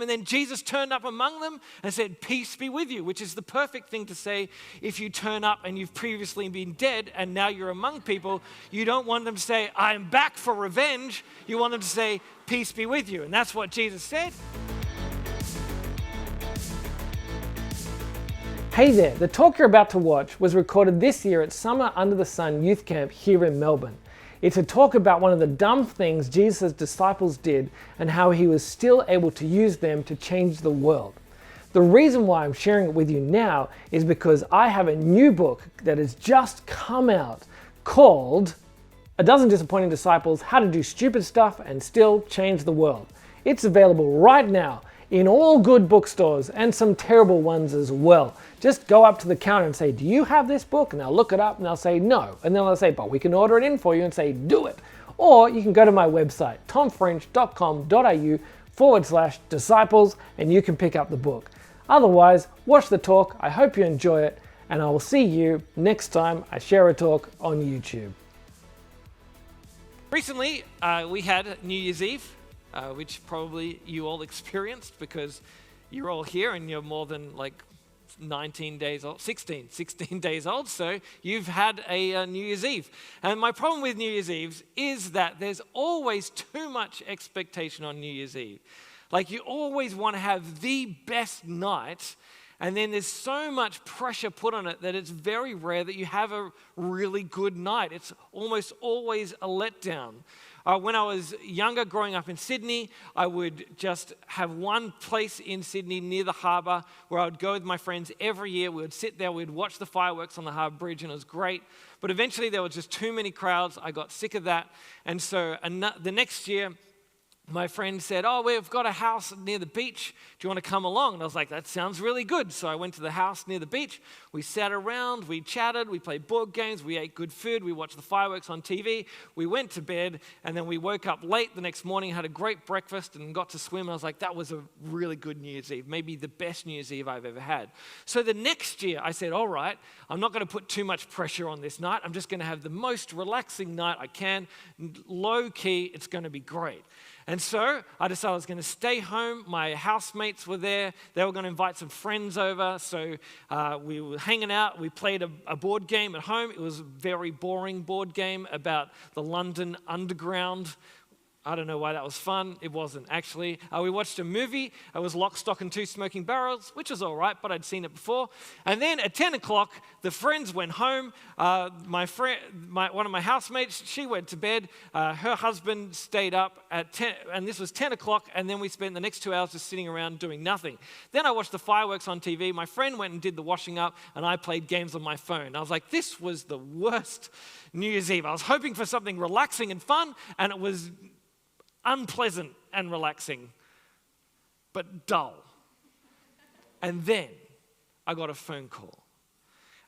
And then Jesus turned up among them and said, peace be with you, which is the perfect thing to say if you turn up and you've previously been dead and now you're among people. You don't want them to say, I'm back for revenge. You want them to say, peace be with you. And that's what Jesus said. Hey there, the talk you're about to watch was recorded this year at Summer Under the Sun Youth Camp here in Melbourne. It's a talk about one of the dumb things Jesus' disciples did and how he was still able to use them to change the world. The reason why I'm sharing it with you now is because I have a new book that has just come out called A Dozen Disappointing Disciples: How to Do Stupid Stuff and Still Change the World. It's available right now in all good bookstores and some terrible ones as well. Just go up to the counter and say, do you have this book? And they'll look it up and they'll say no. And then they'll say, but we can order it in for you, and say, do it. Or you can go to my website, tomfrench.com.au/disciples, and you can pick up the book. Otherwise, watch the talk. I hope you enjoy it, and I will see you next time I share a talk on YouTube. Recently, we had New Year's Eve, which probably you all experienced because you're all here and you're more than like 16 days old, so you've had a New Year's Eve. And my problem with New Year's Eve is that there's always too much expectation on New Year's Eve. Like, you always want to have the best night, and then there's so much pressure put on it that it's very rare that you have a really good night. It's almost always a letdown. When I was younger, growing up in Sydney, I would just have one place in Sydney near the harbour where I would go with my friends every year. We would sit there, we'd watch the fireworks on the harbour bridge, and it was great. But eventually there were just too many crowds. I got sick of that. And so the next year, my friend said, oh, we've got a house near the beach. Do you want to come along? And I was like, that sounds really good. So I went to the house near the beach. We sat around, we chatted, we played board games, we ate good food, we watched the fireworks on TV. We went to bed, and then we woke up late the next morning, had a great breakfast, and got to swim. And I was like, that was a really good New Year's Eve, maybe the best New Year's Eve I've ever had. So the next year, I said, all right, I'm not going to put too much pressure on this night. I'm just going to have the most relaxing night I can. Low key, it's going to be great. And so I decided I was going to stay home. My housemates were there. They were going to invite some friends over. So we were hanging out. We played a board game at home. It was a very boring board game about the London Underground. I don't know why that was fun. It wasn't, actually. We watched a movie. It was Lock, Stock, and Two Smoking Barrels, which was all right, but I'd seen it before. And then at 10 o'clock, the friends went home. One of my housemates, she went to bed. Her husband stayed up at 10, and this was 10 o'clock, and then we spent the next 2 hours just sitting around doing nothing. Then I watched the fireworks on TV. My friend went and did the washing up, and I played games on my phone. I was like, this was the worst New Year's Eve. I was hoping for something relaxing and fun, and it was unpleasant and relaxing, but dull. And then I got a phone call,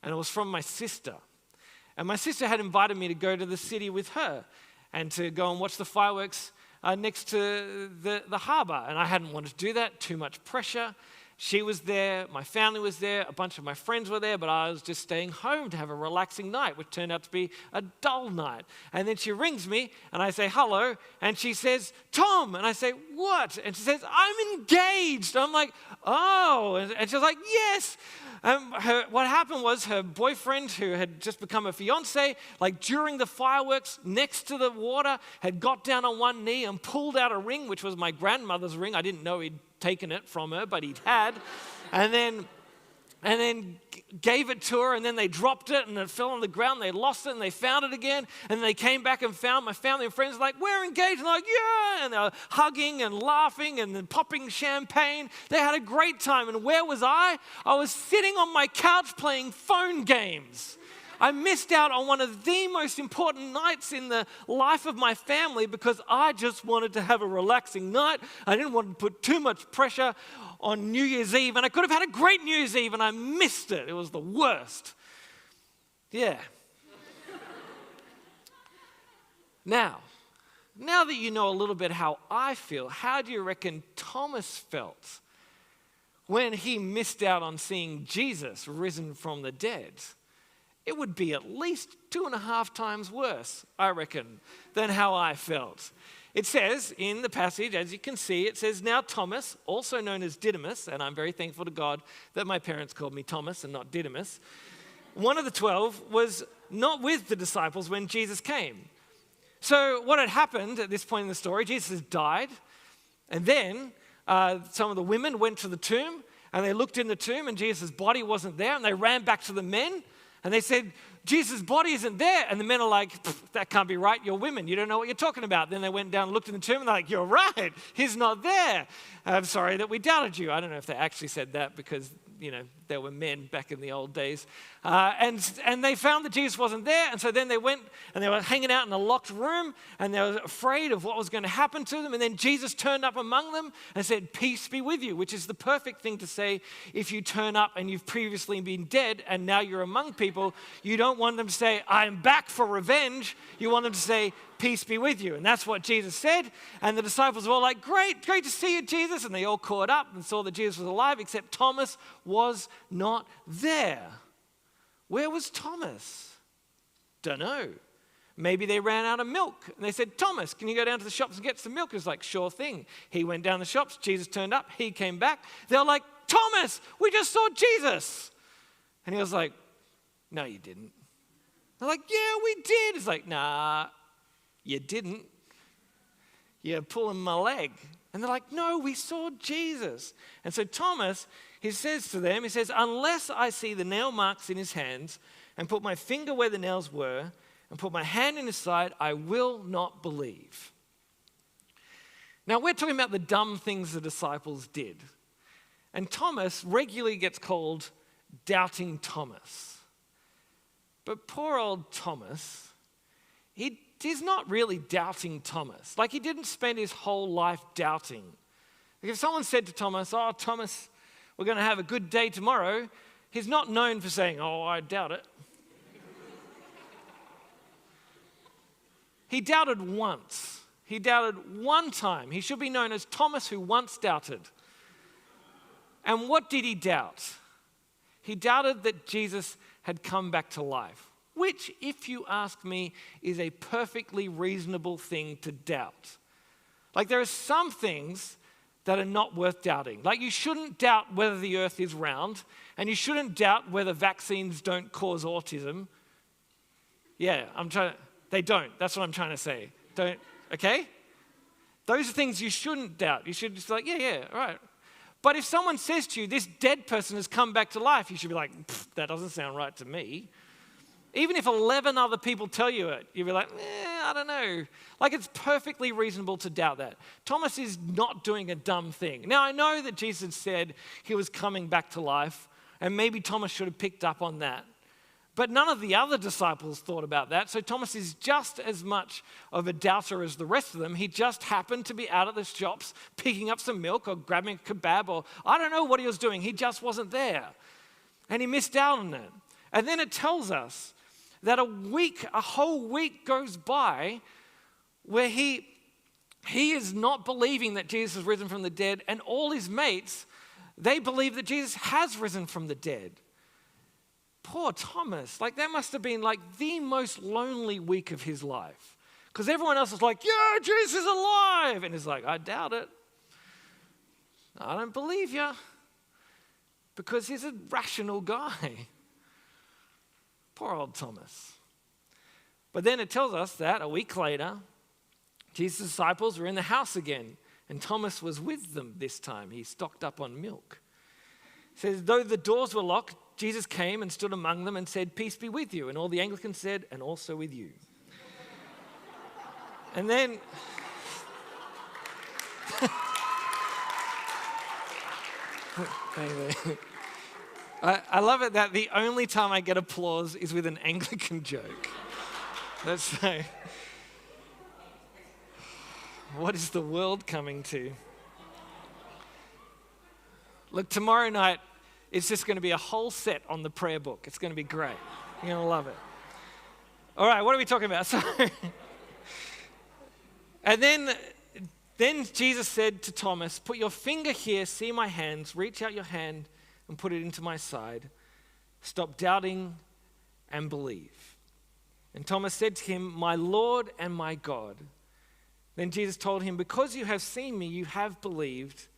and it was from my sister. And my sister had invited me to go to the city with her and to go and watch the fireworks next to the harbour. And I hadn't wanted to do that, too much pressure. She was there, my family was there, a bunch of my friends were there, but I was just staying home to have a relaxing night, which turned out to be a dull night. And then she rings me, and I say, hello, and she says, Tom, and I say, what? And she says, I'm engaged. I'm like, oh, and she was like, yes. What happened was her boyfriend, who had just become a fiance, like during the fireworks next to the water, had got down on one knee and pulled out a ring, which was my grandmother's ring. I didn't know he'd taken it from her, but he had, and then gave it to her, and then they dropped it, and it fell on the ground. They lost it, and they found it again, and they came back and found my family and friends like, we're engaged, and they're like, yeah, and they were hugging and laughing and then popping champagne. They had a great time, and where was I? I was sitting on my couch playing phone games. I missed out on one of the most important nights in the life of my family because I just wanted to have a relaxing night. I didn't want to put too much pressure on New Year's Eve, and I could have had a great New Year's Eve, and I missed it. It was the worst. Yeah. Now that you know a little bit how I feel, how do you reckon Thomas felt when he missed out on seeing Jesus risen from the dead? It would be at least 2.5 times worse, I reckon, than how I felt. It says in the passage, as you can see, it says, now Thomas, also known as Didymus, and I'm very thankful to God that my parents called me Thomas and not Didymus, one of the 12 was not with the disciples when Jesus came. So what had happened at this point in the story, Jesus has died, and then some of the women went to the tomb, and they looked in the tomb, and Jesus' body wasn't there, and they ran back to the men, and they said, Jesus' body isn't there. And the men are like, that can't be right. You're women. You don't know what you're talking about. Then they went down and looked in the tomb and they're like, you're right. He's not there. I'm sorry that we doubted you. I don't know if they actually said that because, there were men back in the old days. And they found that Jesus wasn't there. And so then they went and they were hanging out in a locked room and they were afraid of what was going to happen to them. And then Jesus turned up among them and said, peace be with you, which is the perfect thing to say if you turn up and you've previously been dead and now you're among people. You don't want them to say, I'm back for revenge. You want them to say, peace be with you. And that's what Jesus said. And the disciples were all like, great to see you, Jesus. And they all caught up and saw that Jesus was alive, except Thomas was not there. Where was Thomas? Don't know. Maybe they ran out of milk. And they said, Thomas, can you go down to the shops and get some milk? He was like, sure thing. He went down the shops. Jesus turned up. He came back. They were like, Thomas, we just saw Jesus. And he was like, no, you didn't. They're like, yeah, we did. He's like, nah, you didn't. You're pulling my leg. And they're like, no, we saw Jesus. And so Thomas, he says to them, he says, unless I see the nail marks in his hands and put my finger where the nails were and put my hand in his side, I will not believe. Now, we're talking about the dumb things the disciples did. And Thomas regularly gets called Doubting Thomas. But poor old Thomas, he's not really doubting Thomas. Like, he didn't spend his whole life doubting. Like, if someone said to Thomas, oh, Thomas, we're going to have a good day tomorrow, he's not known for saying, oh, I doubt it. He doubted once. He doubted one time. He should be known as Thomas who once doubted. And what did he doubt? He doubted that Jesus had come back to life, which, if you ask me, is a perfectly reasonable thing to doubt. Like, there are some things that are not worth doubting. Like, you shouldn't doubt whether the earth is round, and you shouldn't doubt whether vaccines don't cause autism. Yeah, they don't. That's what I'm trying to say. Don't, okay? Those are things you shouldn't doubt. You should just be like, yeah, right. But if someone says to you, this dead person has come back to life, you should be like, that doesn't sound right to me. Even if 11 other people tell you it, you'll be like, I don't know. Like, it's perfectly reasonable to doubt that. Thomas is not doing a dumb thing. Now, I know that Jesus said he was coming back to life, and maybe Thomas should have picked up on that. But none of the other disciples thought about that, so Thomas is just as much of a doubter as the rest of them. He just happened to be out at the shops picking up some milk or grabbing a kebab, or I don't know what he was doing. He just wasn't there, and he missed out on it. And then it tells us that a whole week goes by where he is not believing that Jesus has risen from the dead, and all his mates, they believe that Jesus has risen from the dead. Poor Thomas, like, that must have been like the most lonely week of his life. Because everyone else is like, yeah, Jesus is alive. And he's like, I doubt it. I don't believe you. Because he's a rational guy. Poor old Thomas. But then it tells us that a week later, Jesus' disciples were in the house again, and Thomas was with them this time. He stocked up on milk. It says, though the doors were locked, Jesus came and stood among them and said, peace be with you. And all the Anglicans said, and also with you. And then I love it that the only time I get applause is with an Anglican joke. That's so. What is the world coming to? Look, tomorrow night, it's just going to be a whole set on the prayer book. It's going to be great. You're going to love it. All right, what are we talking about? So, and then Jesus said to Thomas, put your finger here, see my hands, reach out your hand and put it into my side. Stop doubting and believe. And Thomas said to him, my Lord and my God. Then Jesus told him, because you have seen me, you have believed.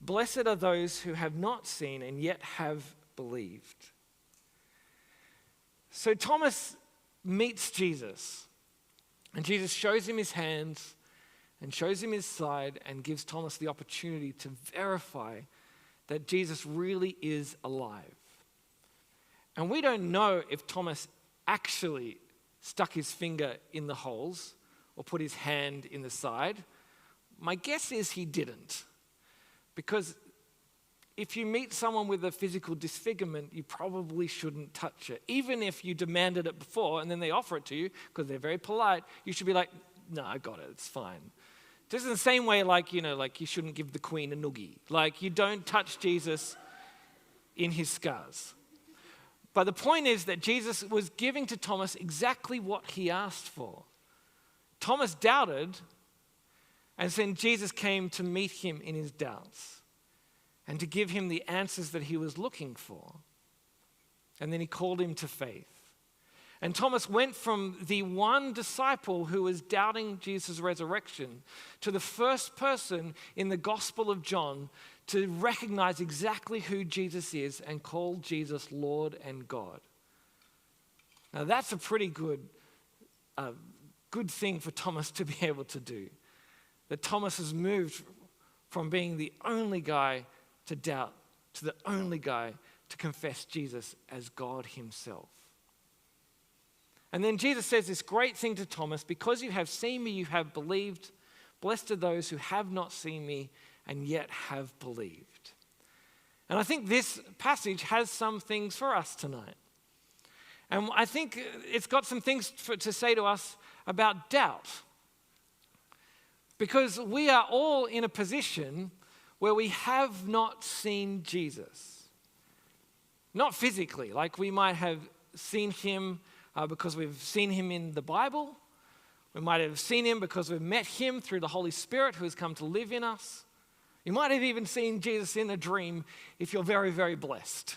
Blessed are those who have not seen and yet have believed. So Thomas meets Jesus, and Jesus shows him his hands and shows him his side and gives Thomas the opportunity to verify that Jesus really is alive. And we don't know if Thomas actually stuck his finger in the holes or put his hand in the side. My guess is he didn't. Because if you meet someone with a physical disfigurement, you probably shouldn't touch it. Even if you demanded it before and then they offer it to you, because they're very polite, you should be like, no, I got it, it's fine. Just in the same way, like you shouldn't give the queen a noogie. Like, you don't touch Jesus in his scars. But the point is that Jesus was giving to Thomas exactly what he asked for. Thomas doubted, and then Jesus came to meet him in his doubts and to give him the answers that he was looking for. And then he called him to faith. And Thomas went from the one disciple who was doubting Jesus' resurrection to the first person in the Gospel of John to recognize exactly who Jesus is and call Jesus Lord and God. Now that's a pretty good thing for Thomas to be able to do. That Thomas has moved from being the only guy to doubt to the only guy to confess Jesus as God himself. And then Jesus says this great thing to Thomas, because you have seen me, you have believed. Blessed are those who have not seen me and yet have believed. And I think this passage has some things for us tonight. And I think it's got some things to say to us about doubt. Because we are all in a position where we have not seen Jesus. Not physically, like we might have seen him because we've seen him in the Bible. We might have seen him because we've met him through the Holy Spirit who has come to live in us. You might have even seen Jesus in a dream if you're very, very blessed.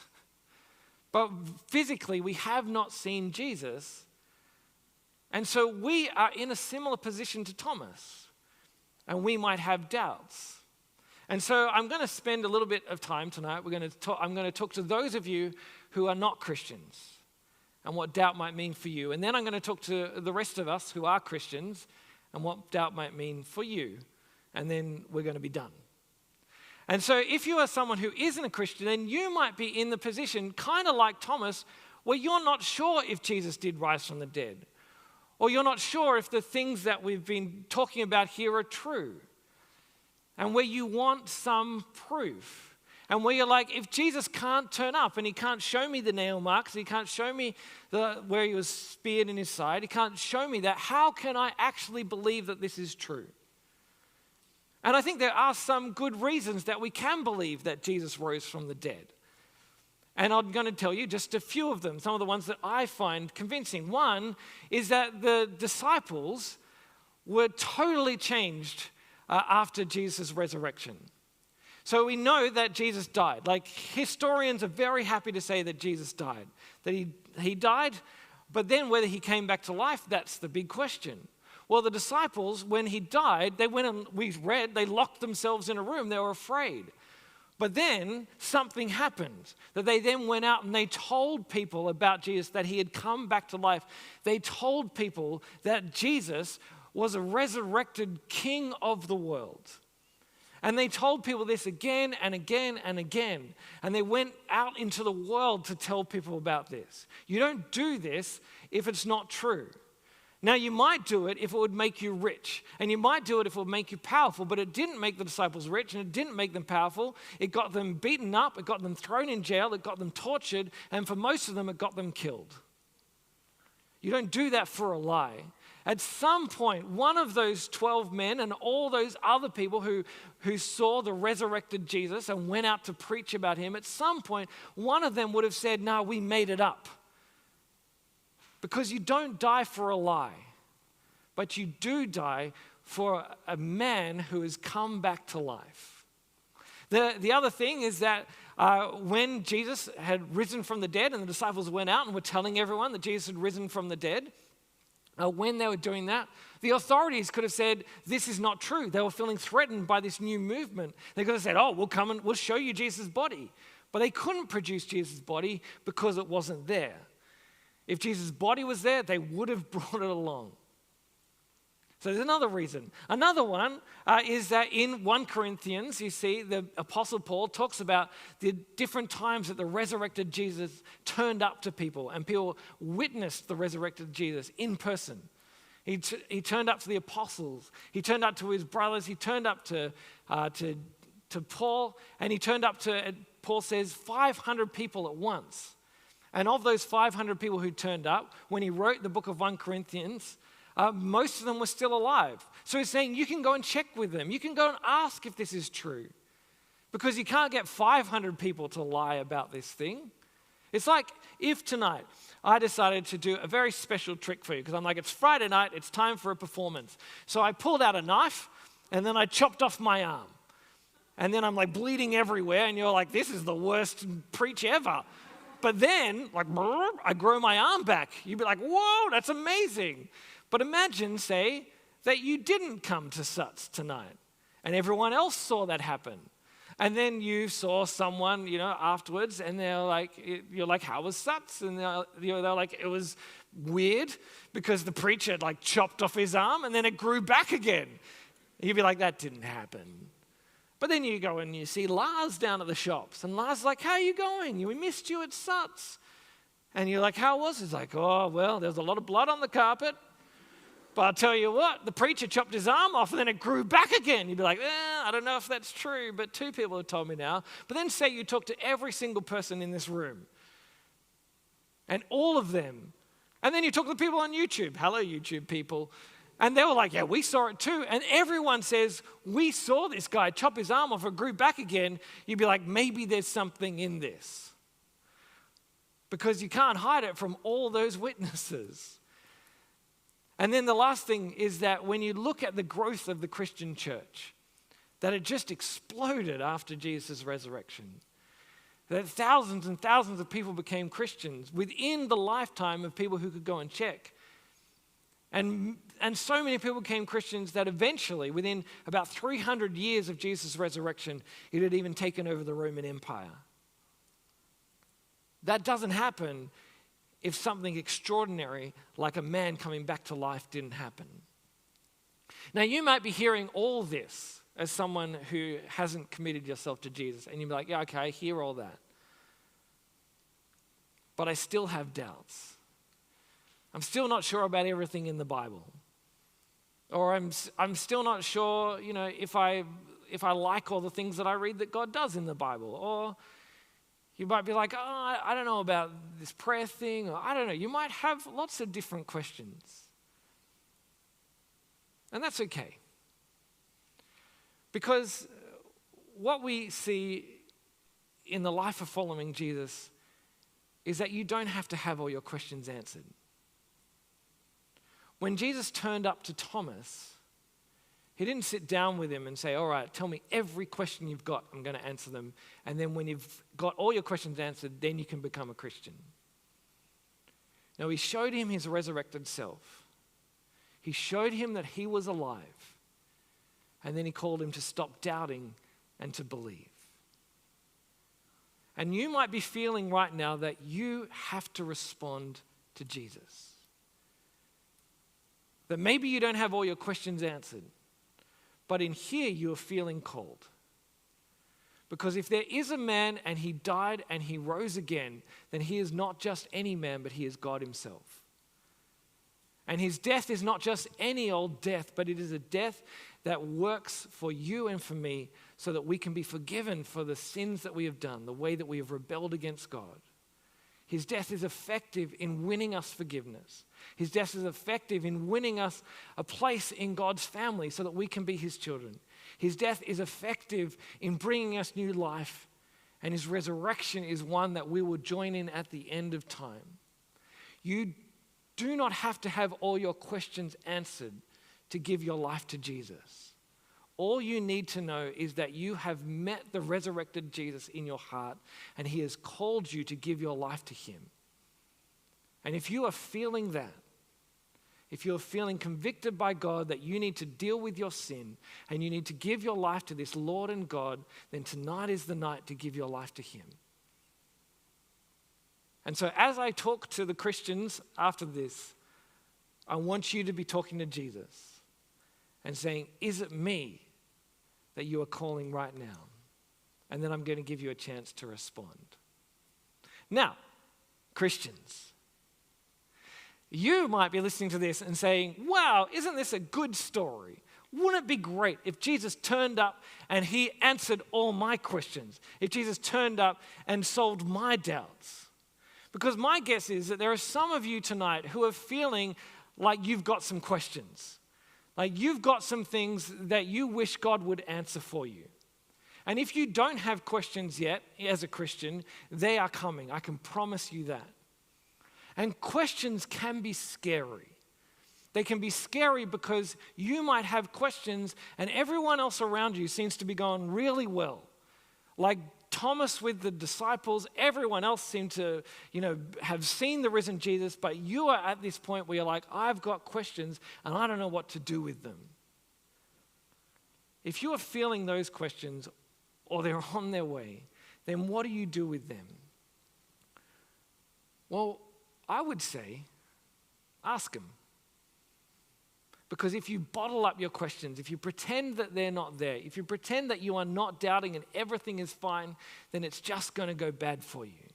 But physically, we have not seen Jesus. And so we are in a similar position to Thomas. And we might have doubts. And so I'm going to spend a little bit of time tonight. I'm going to talk to those of you who are not Christians and what doubt might mean for you. And then I'm going to talk to the rest of us who are Christians and what doubt might mean for you. And then we're going to be done. And so if you are someone who isn't a Christian, then you might be in the position, kind of like Thomas, where you're not sure if Jesus did rise from the dead. Or you're not sure if the things that we've been talking about here are true. And where you want some proof. And where you're like, if Jesus can't turn up and he can't show me the nail marks, he can't show me where he was speared in his side, he can't show me that, how can I actually believe that this is true? And I think there are some good reasons that we can believe that Jesus rose from the dead. And I'm going to tell you just a few of them, some of the ones that I find convincing. One is that the disciples were totally changed after Jesus' resurrection. So we know that Jesus died. Like, historians are very happy to say that Jesus died, that he died, but then whether he came back to life, that's the big question. Well, the disciples, when he died, they went and they locked themselves in a room. They were afraid. But then something happened, that they then went out and they told people about Jesus, that he had come back to life. They told people that Jesus was a resurrected King of the world. And they told people this again and again and again. And they went out into the world to tell people about this. You don't do this if it's not true. Now, you might do it if it would make you rich, and you might do it if it would make you powerful, but it didn't make the disciples rich, and it didn't make them powerful. It got them beaten up, it got them thrown in jail, it got them tortured, and for most of them, it got them killed. You don't do that for a lie. At some point, one of those 12 men and all those other people who saw the resurrected Jesus and went out to preach about him, at some point, one of them would have said, no, we made it up. Because you don't die for a lie, but you do die for a man who has come back to life. The other thing is that when Jesus had risen from the dead and the disciples went out and were telling everyone that Jesus had risen from the dead, when they were doing that, the authorities could have said, this is not true. They were feeling threatened by this new movement. They could have said, oh, we'll come and we'll show you Jesus' body. But they couldn't produce Jesus' body because it wasn't there. If Jesus' body was there, they would have brought it along. So there's another reason. Another one is that in 1 Corinthians, you see the Apostle Paul talks about the different times that the resurrected Jesus turned up to people and people witnessed the resurrected Jesus in person. He turned up to the apostles. He turned up to his brothers. He turned up to Paul, and he turned up to, Paul says, 500 people at once. And of those 500 people who turned up, when he wrote the book of 1 Corinthians, most of them were still alive. So he's saying you can go and check with them. You can go and ask if this is true. Because you can't get 500 people to lie about this thing. It's like if tonight I decided to do a very special trick for you, because I'm like, it's Friday night, it's time for a performance. So I pulled out a knife and then I chopped off my arm. And then I'm like bleeding everywhere and you're like, this is the worst preach ever. But then, like, I grow my arm back. You'd be like, whoa, that's amazing. But imagine, say, that you didn't come to SUTS tonight and everyone else saw that happen. And then you saw someone, afterwards and they're like, you're like, how was SUTS? And they're like, it was weird because the preacher had chopped off his arm and then it grew back again. You'd be like, that didn't happen. But then you go and you see Lars down at the shops and Lars is like, how are you going? We missed you at SUTS. And you're like, how was it? He's like, oh, well, there's a lot of blood on the carpet. But I'll tell you what, the preacher chopped his arm off and then it grew back again. You'd be like, I don't know if that's true, but 2 people have told me now. But then say you talk to every single person in this room and all of them. And then you talk to the people on YouTube. Hello, YouTube people. And they were like, yeah, we saw it too. And everyone says, we saw this guy chop his arm off, it grew back again. You'd be like, maybe there's something in this. Because you can't hide it from all those witnesses. And then the last thing is that when you look at the growth of the Christian church, that it just exploded after Jesus' resurrection. That thousands and thousands of people became Christians within the lifetime of people who could go and check. And so many people became Christians that eventually, within about 300 years of Jesus' resurrection, it had even taken over the Roman Empire. That doesn't happen if something extraordinary like a man coming back to life didn't happen. Now, you might be hearing all this as someone who hasn't committed yourself to Jesus, and you'd be like, yeah, okay, I hear all that. But I still have doubts. I'm still not sure about everything in the Bible. Or I'm still not sure, if I like all the things that I read that God does in the Bible. Or you might be like, oh, I don't know about this prayer thing, or I don't know. You might have lots of different questions. And that's okay. Because what we see in the life of following Jesus is that you don't have to have all your questions answered. When Jesus turned up to Thomas, he didn't sit down with him and say, all right, tell me every question you've got, I'm going to answer them. And then when you've got all your questions answered, then you can become a Christian. No, he showed him his resurrected self. He showed him that he was alive. And then he called him to stop doubting and to believe. And you might be feeling right now that you have to respond to Jesus. That maybe you don't have all your questions answered. But in here, you are feeling cold. Because if there is a man and he died and he rose again, then he is not just any man, but he is God himself. And his death is not just any old death, but it is a death that works for you and for me so that we can be forgiven for the sins that we have done, the way that we have rebelled against God. His death is effective in winning us forgiveness. His death is effective in winning us a place in God's family so that we can be his children. His death is effective in bringing us new life. And his resurrection is one that we will join in at the end of time. You do not have to have all your questions answered to give your life to Jesus. All you need to know is that you have met the resurrected Jesus in your heart and he has called you to give your life to him. And if you are feeling that, if you're feeling convicted by God that you need to deal with your sin and you need to give your life to this Lord and God, then tonight is the night to give your life to Him. And so as I talk to the Christians after this, I want you to be talking to Jesus and saying, is it me that you are calling right now? And then I'm going to give you a chance to respond. Now, Christians, you might be listening to this and saying, wow, isn't this a good story? Wouldn't it be great if Jesus turned up and He answered all my questions? If Jesus turned up and solved my doubts? Because my guess is that there are some of you tonight who are feeling like you've got some questions. Like you've got some things that you wish God would answer for you. And if you don't have questions yet as a Christian, they are coming. I can promise you that. And questions can be scary. They can be scary because you might have questions and everyone else around you seems to be going really well. Like Thomas with the disciples, everyone else seemed to, have seen the risen Jesus, but you are at this point where you're like, I've got questions and I don't know what to do with them. If you are feeling those questions or they're on their way, then what do you do with them? Well, I would say, ask them. Because if you bottle up your questions, if you pretend that they're not there, if you pretend that you are not doubting and everything is fine, then it's just going to go bad for you.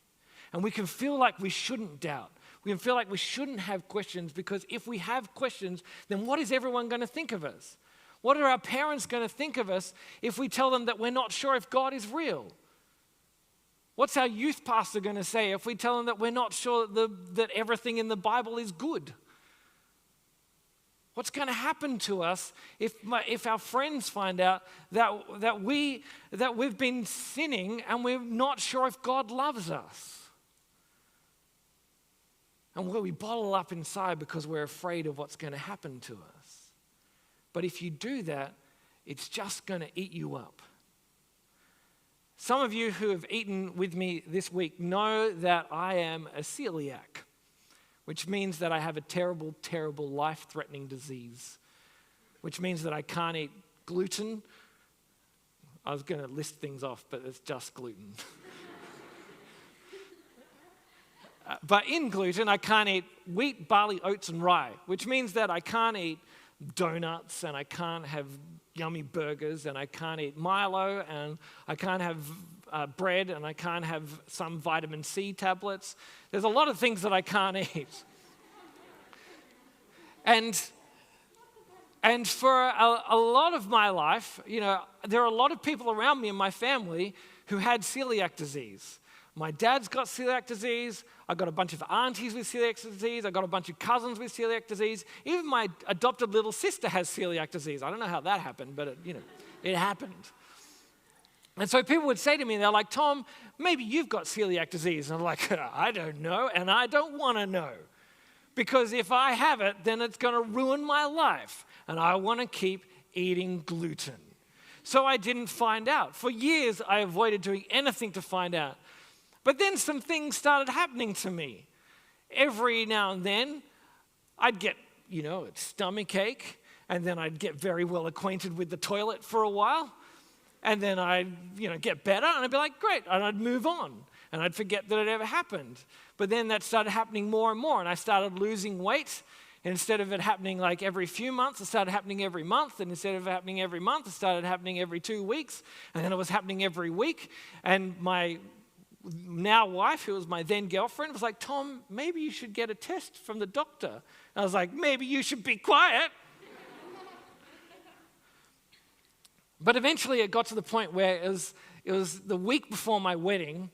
And we can feel like we shouldn't doubt. We can feel like we shouldn't have questions because if we have questions, then what is everyone going to think of us? What are our parents going to think of us if we tell them that we're not sure if God is real? What's our youth pastor going to say if we tell them that we're not sure that everything in the Bible is good? What's going to happen to us if our friends find out that we've been sinning and we're not sure if God loves us? And we bottle up inside because we're afraid of what's going to happen to us. But if you do that, it's just going to eat you up. Some of you who have eaten with me this week know that I am a celiac, which means that I have a terrible, terrible, life-threatening disease, which means that I can't eat gluten. I was going to list things off, but it's just gluten. But in gluten, I can't eat wheat, barley, oats, and rye, which means that I can't eat donuts, and I can't have yummy burgers, and I can't eat Milo, and I can't have bread, and I can't have some vitamin C tablets. There's a lot of things that I can't eat. And for a lot of my life, there are a lot of people around me in my family who had celiac disease. My dad's got celiac disease. I got a bunch of aunties with celiac disease. I got a bunch of cousins with celiac disease. Even my adopted little sister has celiac disease. I don't know how that happened, but it happened. And so people would say to me, they're like, Tom, maybe you've got celiac disease. And I'm like, I don't know, and I don't want to know. Because if I have it, then it's going to ruin my life. And I want to keep eating gluten. So I didn't find out. For years, I avoided doing anything to find out. But then some things started happening to me. Every now and then, I'd get, a stomach ache, and then I'd get very well acquainted with the toilet for a while, and then I'd, get better, and I'd be like, great, and I'd move on, and I'd forget that it ever happened. But then that started happening more and more, and I started losing weight. Instead of it happening like every few months, it started happening every month, and instead of it happening every month, it started happening every 2 weeks, and then it was happening every week, and my now wife, who was my then girlfriend, was like, Tom, maybe you should get a test from the doctor. And I was like, maybe you should be quiet. But eventually it got to the point where it was the week before my wedding,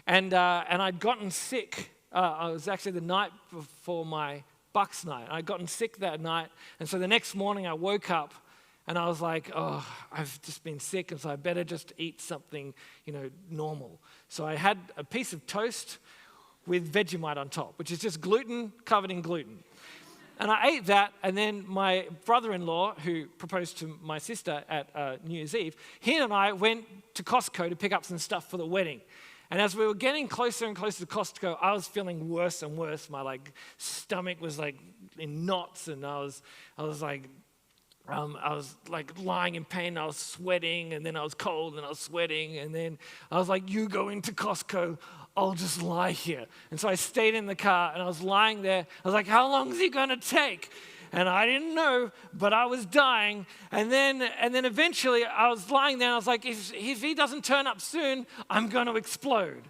and I'd gotten sick. It was actually the night before my Bucks night. I'd gotten sick that night, and so the next morning I woke up, and I was like, oh, I've just been sick, and so I better just eat something, normal. So I had a piece of toast with Vegemite on top, which is just gluten covered in gluten. And I ate that, and then my brother-in-law, who proposed to my sister at New Year's Eve, he and I went to Costco to pick up some stuff for the wedding. And as we were getting closer and closer to Costco, I was feeling worse and worse. My stomach was in knots, and I was lying in pain. I was sweating, and then I was cold, and I was sweating, and then I was like, "You go into Costco, I'll just lie here." And so I stayed in the car, and I was lying there. I was like, "How long is he going to take?" And I didn't know, but I was dying. And then eventually I was lying there, and I was like, if he doesn't turn up soon, I'm going to explode.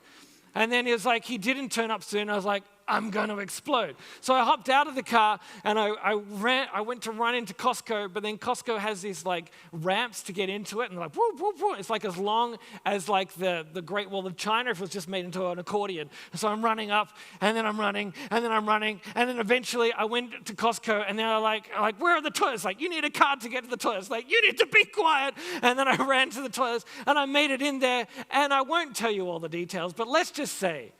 And then he was like, he didn't turn up soon. I was like, I'm going to explode. So I hopped out of the car, and I went to run into Costco, but then Costco has these ramps to get into it, and whoop, whoop, whoop. It's as long as the Great Wall of China if it was just made into an accordion. And so I'm running up, and then I'm running, and then I'm running, and then eventually I went to Costco, and they're like, "Where are the toilets?" You need a card to get to the toilets. You need to be quiet. And then I ran to the toilets, and I made it in there, and I won't tell you all the details, but let's just say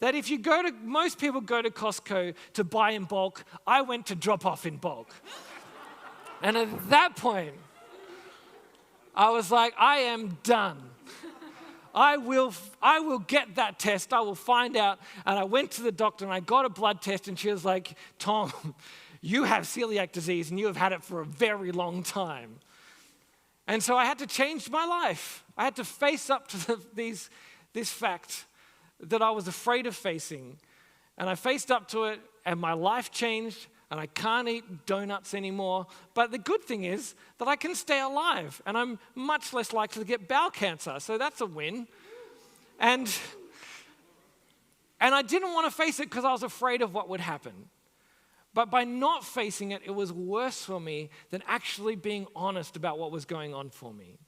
that if you most people go to Costco to buy in bulk. I went to drop off in bulk. And at that point, I was like, I am done. I will get that test. I will find out. And I went to the doctor, and I got a blood test, and she was like, "Tom, you have celiac disease, and you have had it for a very long time." And so I had to change my life. I had to face up to this fact that I was afraid of facing. And I faced up to it, and my life changed, and I can't eat donuts anymore. But the good thing is that I can stay alive, and I'm much less likely to get bowel cancer, so that's a win. And I didn't want to face it because I was afraid of what would happen. But by not facing it, it was worse for me than actually being honest about what was going on for me.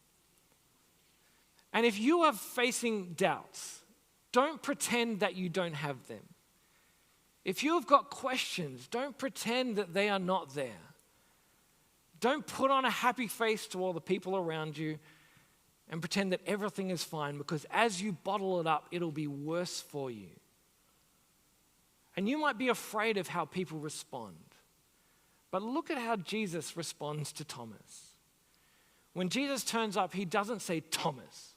And if you are facing doubts, don't pretend that you don't have them. If you have got questions, don't pretend that they are not there. Don't put on a happy face to all the people around you and pretend that everything is fine, because as you bottle it up, it'll be worse for you. And you might be afraid of how people respond. But look at how Jesus responds to Thomas. When Jesus turns up, he doesn't say, "Thomas,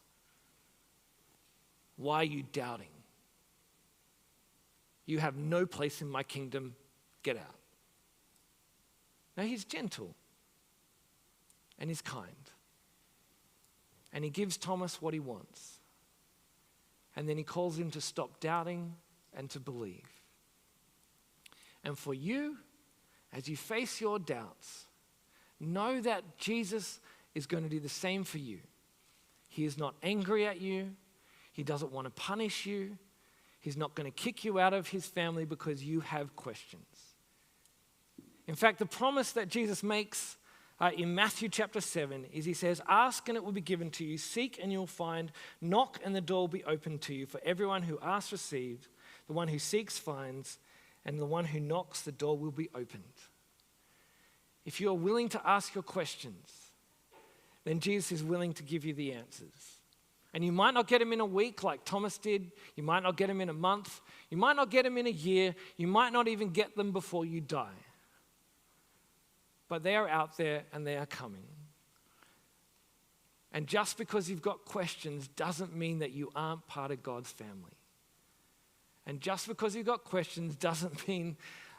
why are you doubting? You have no place in my kingdom. Get out." No, he's gentle, and he's kind. And he gives Thomas what he wants. And then he calls him to stop doubting and to believe. And for you, as you face your doubts, know that Jesus is going to do the same for you. He is not angry at you. He doesn't want to punish you. He's not going to kick you out of his family because you have questions. In fact, the promise that Jesus makes in Matthew chapter 7 is he says, "Ask and it will be given to you. Seek and you'll find. Knock and the door will be opened to you. For everyone who asks receives. The one who seeks finds. And the one who knocks, the door will be opened." If you are willing to ask your questions, then Jesus is willing to give you the answers. And you might not get them in a week like Thomas did. You might not get them in a month. You might not get them in a year. You might not even get them before you die. But they are out there, and they are coming. And just because you've got questions doesn't mean that you aren't part of God's family. And just because you've got questions doesn't mean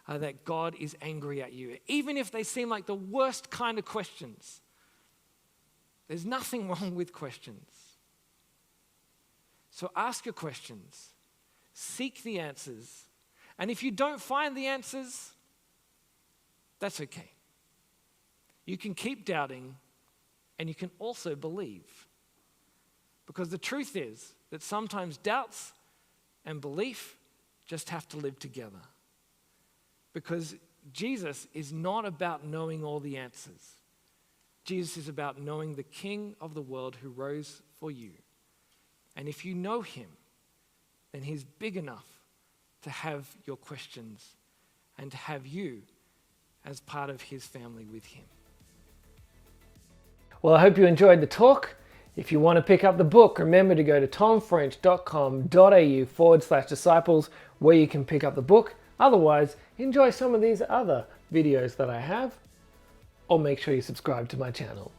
that God is angry at you. Even if they seem like the worst kind of questions, there's nothing wrong with questions. So ask your questions, seek the answers, and if you don't find the answers, that's okay. You can keep doubting, and you can also believe. Because the truth is that sometimes doubts and belief just have to live together. Because Jesus is not about knowing all the answers. Jesus is about knowing the King of the world who rose for you. And if you know him, then he's big enough to have your questions and to have you as part of his family with him. Well, I hope you enjoyed the talk. If you want to pick up the book, remember to go to tomfrench.com.au/disciples, where you can pick up the book. Otherwise, enjoy some of these other videos that I have, or make sure you subscribe to my channel.